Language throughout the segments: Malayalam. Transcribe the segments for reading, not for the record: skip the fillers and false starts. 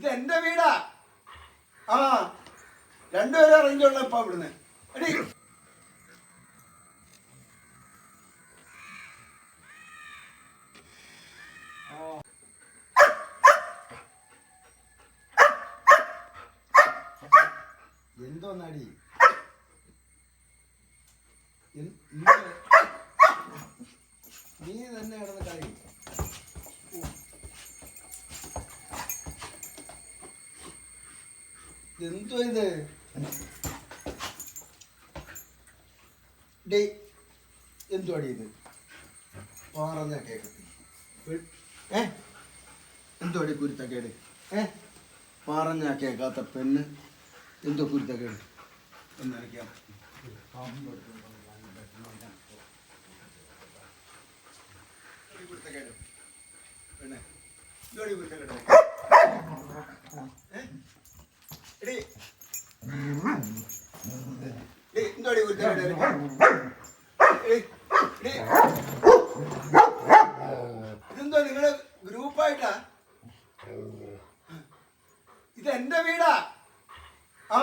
ഇതെന്റെ വീടാ. ആ രണ്ടുപേരും ഇറങ്ങിക്കോളൂ ഇപ്പൊ ഇവിടുന്ന്. എടി എന്തോന്നടി നീ തന്നെ കിടന്ന് കളി. എന്തോ ഇത് ഡേ എന്തുവാടി ഇത് പറഞ്ഞ കേക്കത്തി എന്തുവാടി കുരുത്തക്കേട് പറഞ്ഞ കേൾക്കാത്ത പെണ്ണ് എന്തോ കുരുത്തക്കേട് എന്നറിയാം. കുരുത്തക്കേട് പെണ്ണെ എന്തോടി കുരുത്തക്കേട് എന്തോടി കുരുത്തക്കേട് ഇതെന്തോ നിങ്ങള് ഗ്രൂപ്പായിട്ടാ? ഇതെന്റെ വീടാ. ആ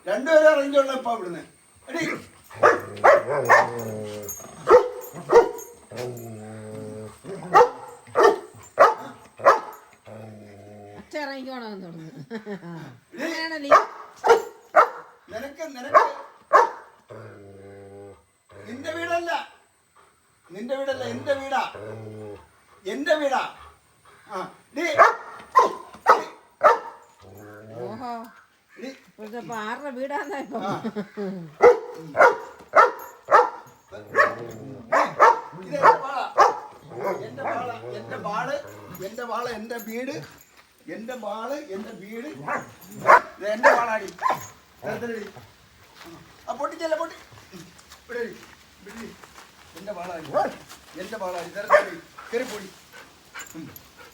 രണ്ടുപേരും ഇറങ്ങിക്കോളൂ ഇപ്പൊ ഇവിടുന്ന്. എടി നിനക്ക് നിനക്ക് നിന്റെ വീടല്ല, നിന്റെ വീടല്ല, എന്റെ വീടാ, എന്റെ വീടാ. ആ ആരുടെ വീടാന്ന എന്റെ ബാള് എന്റെ വാള എന്റെ വീട്, എന്റെ ബാള് എന്റെ വീട്, എന്റെ വാളാടി. ആ പൊട്ടിച്ചല്ല പൊട്ടി എന്റെ വാളാടി, എന്റെ വാളാടി. തരത്തിലടി കയറിപ്പൊടി,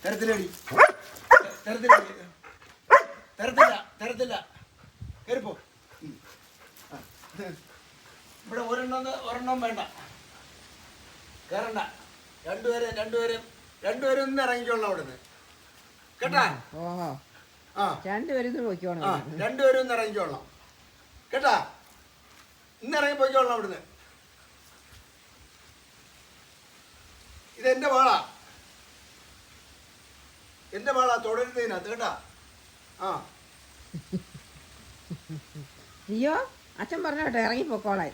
തരത്തിലടി തരത്തിലടി തരത്തില്ല തരത്തില്ല കയറിപ്പോ. ഇവിടെ ഒരെണ്ണം വേണ്ട, കയറണ്ട. രണ്ടുപേരും ഒന്ന് ഇറങ്ങിക്കോളാം അവിടുന്ന് കേട്ടാ. ആ രണ്ടുപേരും ഒന്ന് ഇറങ്ങിക്കോളാം കേട്ടാ. ഇന്ന് ഇറങ്ങി പോയിക്കോളാം അവിടുന്ന്. ഇതെന്റെ വാളാ, എന്റെ വാളാ. തൊടരുന്നതിനകത്ത് കേട്ടാ. ആ അയ്യോ അച്ഛൻ പറഞ്ഞ കേട്ടോ ഇറങ്ങി പൊക്കോളാൻ.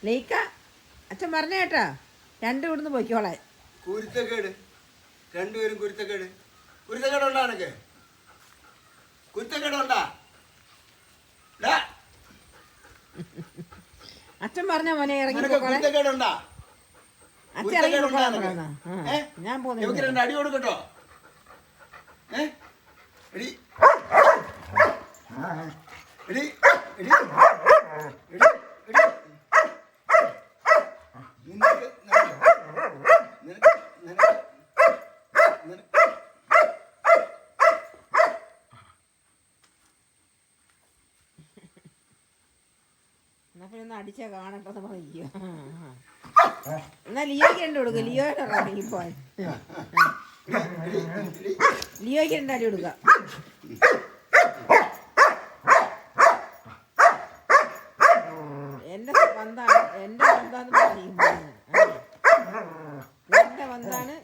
ലേക്ക അച്ഛൻ പറഞ്ഞ കേട്ടാ രണ്ടും ഇവിടുന്ന് പൊയ്ക്കോളാൻ. കുരുത്തക്കേട് രണ്ടുപേരും കുരുത്തക്കേട്. കുരുത്തക്കേടുണ്ടാ എനക്ക്? കുരുത്തക്കേടുണ്ടാ? അച്ഛൻ പറഞ്ഞ മോനെ ഇറങ്ങി കുരുത്തക്കേടുണ്ടാ? അച്ഛൻ ഇറങ്ങി പൊക്കോളാൻ. ഞാൻ പോകുന്നു. രണ്ട് അടി കൊടുക്കട്ടോ. എടി എടി എടി എടി എടി നിനക്ക് ഒന്ന് അടിച്ചാ കാണട്ടെന്ന് പറയോ. എന്നാ ലിയോയ്ക്ക് രണ്ട് കൊടുക്കുക. ലിയോയുടെ ഇറങ്ങിപ്പോൻ ലിയോയ്ക്ക് രണ്ട് അടി കൊടുക്കുക. എന്റെ വന്താണ്, എന്റെ വന്താന്ന് പറയും. എന്റെ വന്താണ്.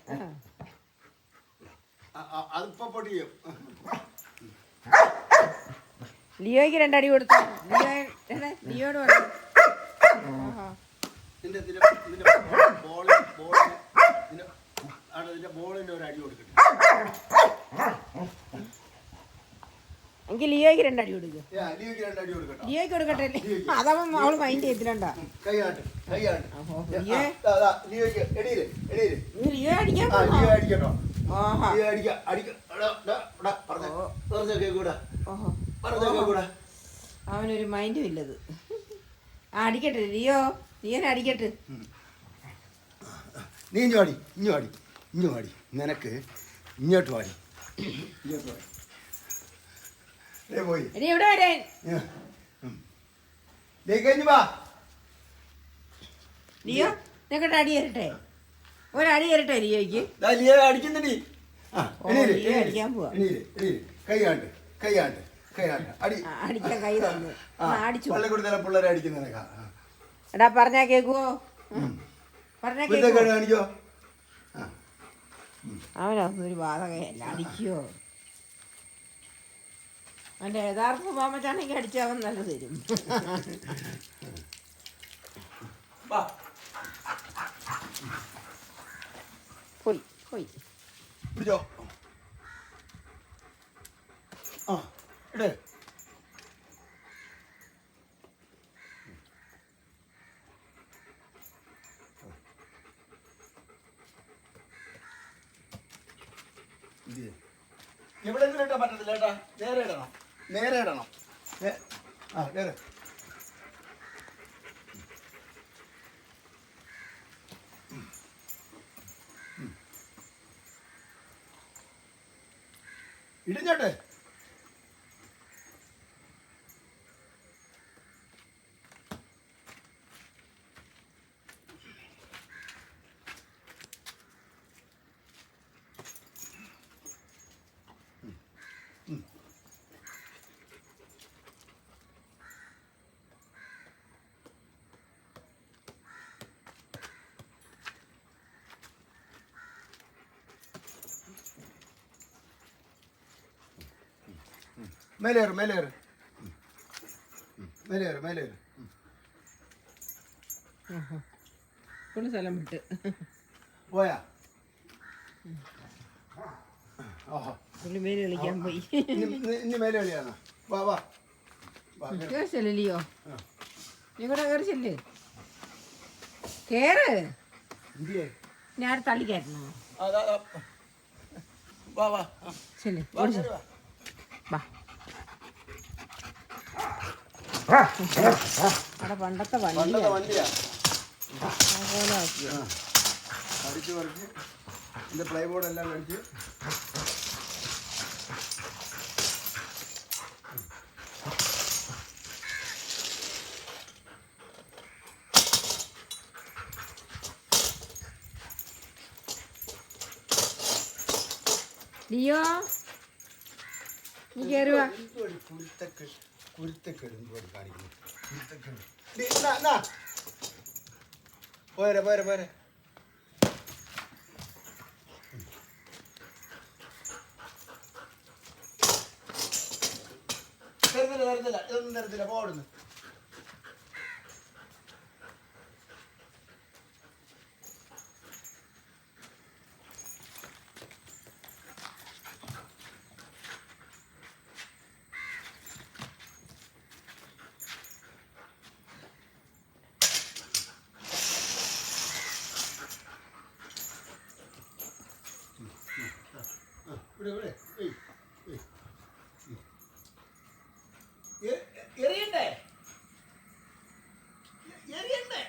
ലിയോയ്ക്ക് രണ്ടടി കൊടുത്തു. ലിയോട് പറഞ്ഞു എങ്കിൽ ലിയോയ്ക്ക് രണ്ടടി കൊടുക്കുക. ലിയോയ്ക്ക് കൊടുക്കട്ടെ. അതവൻ അവള് മൈൻഡ് ചെയ്തിട്ടുണ്ടാ. ലിയോ അടിക്കാൻ അവനൊരു മൈൻഡും ഇല്ലത്. ആ അടിക്കട്ടെ ലിയോനെ അടിക്കട്ടെ. നീ ഇഞ്ഞു പാടി നിനക്ക് ഇങ്ങോട്ട് പാടി പോയി എവിടെ വരാൻ ലിയോ നിനക്കട്ടെ അടി തരട്ടെ, ഒരടി തരട്ടെ ലിയോയ്ക്ക്. ലിയോ അടിക്കുന്നടി. അടിക്കാൻ പോവാ. കൈയാണ്ട് കൈയാണ്ട് കൈയാണ്ട് അടി അടിക്കാൻ കൈ തന്നു അടിച്ചു. പള്ളിക്കൂടത്തിലെ പിള്ളേരെ അടിക്കുന്നതിനൊക്കെ എടാ പറഞ്ഞാ കേക്കുവോ? പറഞ്ഞാ കാണിക്കോ? അവനൊന്നും ഒരു ബാധകയല്ല. അടിക്കുവോ? അവൻ്റെ യഥാർത്ഥ സ്വഭാവമാണെങ്കിൽ അടിച്ചവൻ നല്ല തരും. പോയി പോയി പിടിച്ചോ. ആ ഇടേ. എവിടെയെങ്കിലും ഇട്ടാൻ പറ്റത്തില്ല ഏട്ടാ. നേരെ ഇടണം, നേരെ ഇടണം. ആ നേരെ. ഇടിഞ്ഞോട്ടെ. മേലേറ് മേലേറ് മേലേറ് മേലേറ്. ഫുള്ള് സ്ഥലം വിട്ട് പോയാ? ഓഹോ പുള്ളി മേല് കളിക്കാൻ പോയി. ഇനി മേലെ കളിയാണോ? വാ വാ കയറി ചെല്ലലിയോ? നീ കൂടെ കയറി ചെല്ല്. കേറ്. ഞാൻ തള്ളിക്കായിരുന്നോ? വാ വാ ചെല്ല് വാ. അവിടെ പണ്ടത്തെ വണ്ടിയാ. അതുപോലെ അടിച്ച് പറിച്ച് ഇതിൻ്റെ പ്ലൈബോർഡ് എല്ലാം കടിച്ച് ലിയോ നീ കയറുക. കുരുത്തക്കേട് എന്തുവാടി കാണിക്കുന്നു? കുരുത്തക്കേട്. പോരെ പോരെ പോരെ. തരുന്നില്ല തരുന്നില്ല, ഇതൊന്നും തരത്തില്ല. പോടുന്നു. എറിയണ്ടേ എറിയണ്ടേ?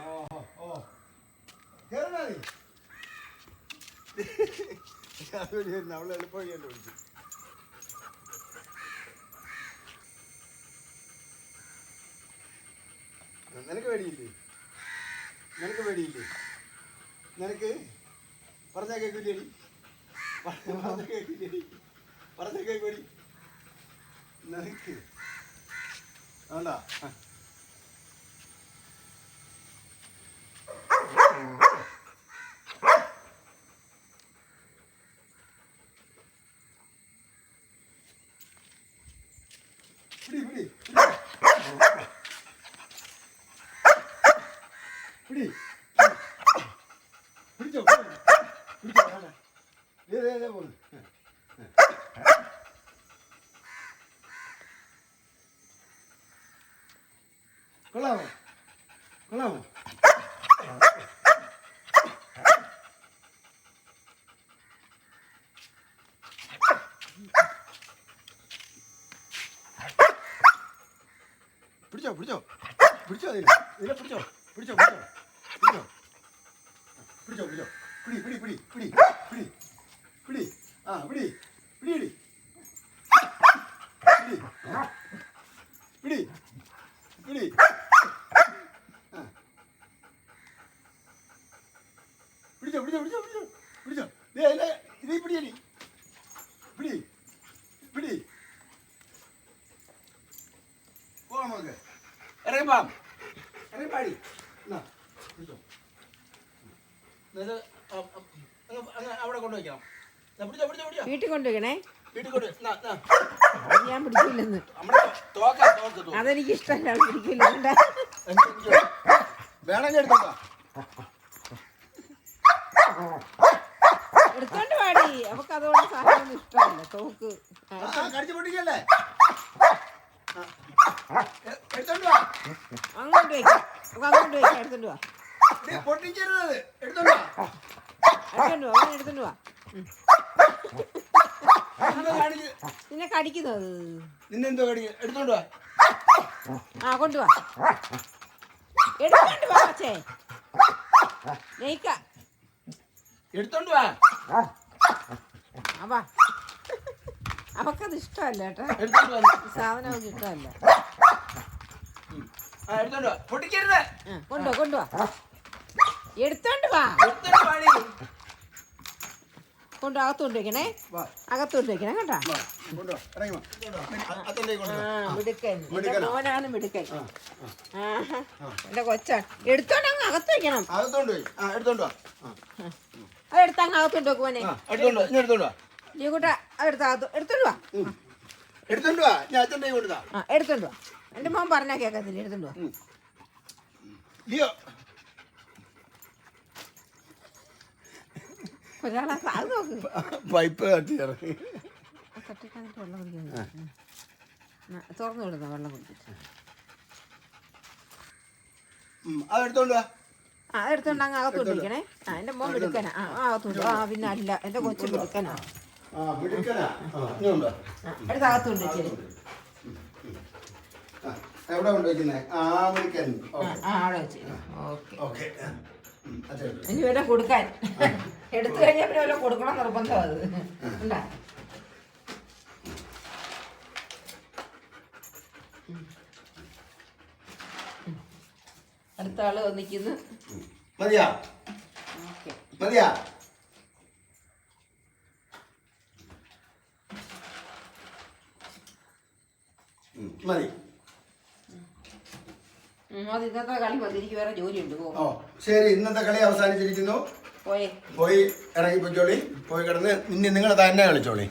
ഓഹോ ഓ കേറണ നീ അവളെ എളുപ്പം കണ്ടുപിടിച്ചു. നിനക്ക് പേടിയില്ലേ? നിനക്ക് പേടിയില്ലേ? നിനക്ക് പറഞ്ഞാൽ കേൾക്കില്ലേടി? പറഞ്ഞാൽ കേൾക്കില്ലേടി? പറഞ്ഞാൽ കേൾക്കൂടി നിനക്ക്? വേണ്ടാ. പിടി പിടി പിടി പിടിച്ചോ പിടിച്ചോ. പോകുന്നു. കൊള്ളാമോ കൊള്ളാമോ? പിടിച്ചോ പിടിച്ചോ പിടിച്ചോ. ഇതിനെ പിടിച്ചോ പിടിച്ചോ പിടിച്ചോ പിടിച്ചോ പിടിച്ചോ പിടിച്ചോ. പിടി പിടി പിടി പിടി പിടി പിടി. ആ പിടി പിടി പിടി പിടി പിടി പിടിച്ചോ പിടിച്ചോ പിടിച്ചോ പിടിച്ചോ ഇതേ പിടിയടി പിടി പിടി പോവാം നമുക്ക് ഇറങ്ങി പോവാം ഇറങ്ങി പാടി എന്നാ പിടിച്ചോ ഇത് അവിടെ കൊണ്ടുവയ്ക്കണം പിടിച്ചോ പിടിച്ചോ പിടിച്ചോ വീട്ടിൽ കൊണ്ടുവയ്ക്കണേ. വീട്ടിൽ കൊണ്ട് അത് ഞാൻ പിടിക്കില്ലെന്ന്. അതെനിക്ക് ഇഷ്ടമല്ല, പിടിക്കില്ല. വേണമെങ്കിൽ എടുത്തോട്ടോ എടുത്തോണ്ട് പാടി. അവക്ക് അതുകൊണ്ട് സാധനം ഇഷ്ടമല്ല. തോക്ക് കടിച്ചു പൊട്ടിക്കല്ലേ എടുത്തോണ്ട് വാ അങ്ങോട്ട് വയ്ക്കാം. അങ്ങോട്ട് വയ്ക്കാം. എടുത്തോണ്ട് വാ. പൊട്ടിക്കരുത് എടുത്തോണ്ട് വാ എടുത്തോണ്ട് വാ. അങ്ങനെ എടുത്തോണ്ട് വാ. നിന്നെ കടിക്കുന്നത്. നിന്നെന്തോ കടിക്ക എടുത്തോണ്ട് വാ. ആ കൊണ്ടുവാ. എടുത്തോണ്ട് വാ അച്ഛേ. നെയ്ക്ക എടുത്തോണ്ട് വാ. അവാ അവക്കത് ഇഷ്ടമല്ല കേട്ടോ. സാധനം അവർക്ക് ഇഷ്ടമല്ല. എടുത്തോണ്ട് വാ. പൊട്ടിക്കരുത്. കൊണ്ടുവാ കൊണ്ടുവാ. എടുത്തോണ്ട് വാ. കൊണ്ട് അകത്തോണ്ട് വെക്കണേ. അകത്തോണ്ട് വെക്കണേ കേട്ടാ. മിടുക്കൻ. എന്റെ മോനാണ് മിടുക്കൻ. എന്റെ കൊച്ചാ. എടുത്തോണ്ട് അങ്ങ് അകത്ത് വെക്കണം. അതെടുത്ത് അങ്ങ് അകത്തോണ്ട് വെക്കുവനെ. നീ കൂട്ടാ അതെടുത്ത് അകത്ത് എടുത്തോണ്ട് വാ. എടുത്തോണ്ട് വാ. എടുത്തോണ്ട് വാ. എന്റെ മോൻ പറഞ്ഞാ കേക്കത്തില്ല. എടുത്തോണ്ട് വാ. ഒരാളെ അത് നോക്ക്. പൈപ്പ് തട്ടി ഇറങ്ങി തട്ടിക്കാന്നിട്ട് വെള്ളം കുടിക്കുന്നു. തുറന്നു വിടുന്ന വെള്ളം കുടിച്ചിട്ട്. അതെടുത്തോണ്ട് വാ. അതെടുത്തോണ്ട് അങ്ങ് അകത്തോട്ട് വെക്കണേ. എന്റെ മോൻ മിടുക്കനാ. അകത്തോണ്ട്. പിന്നെ അല്ല എന്റെ കൊച്ചു മിടുക്കനാ. എടുത്ത് അകത്തോണ്ട് വെച്ചേ. എവിടെ കൊണ്ടുവയ്ക്കുന്നേ? അവിടെ വെച്ച്. ഓക്കെ. ഇനി വല്ല കൊടുക്കാൻ എടുത്തു കഴിഞ്ഞാൽ പിന്നെ വല്ല കൊടുക്കണം നിർബന്ധം. അത് ഉണ്ടാ അടുത്ത ആള് വന്നിക്കുന്നു. മതിയാ മതിയാ. മതി. അത് ഇന്നത്തെ കളി മതി. എനിക്ക് വേറെ ജോലിയുണ്ട്. ശരി, ഇന്നത്തെ കളി അവസാനിച്ചിരിക്കുന്നു. പോയി ഇറങ്ങി പൊയ്ക്കോളി. പോയി കിടന്ന് നിങ്ങളെ തന്നെ കളിച്ചോളി.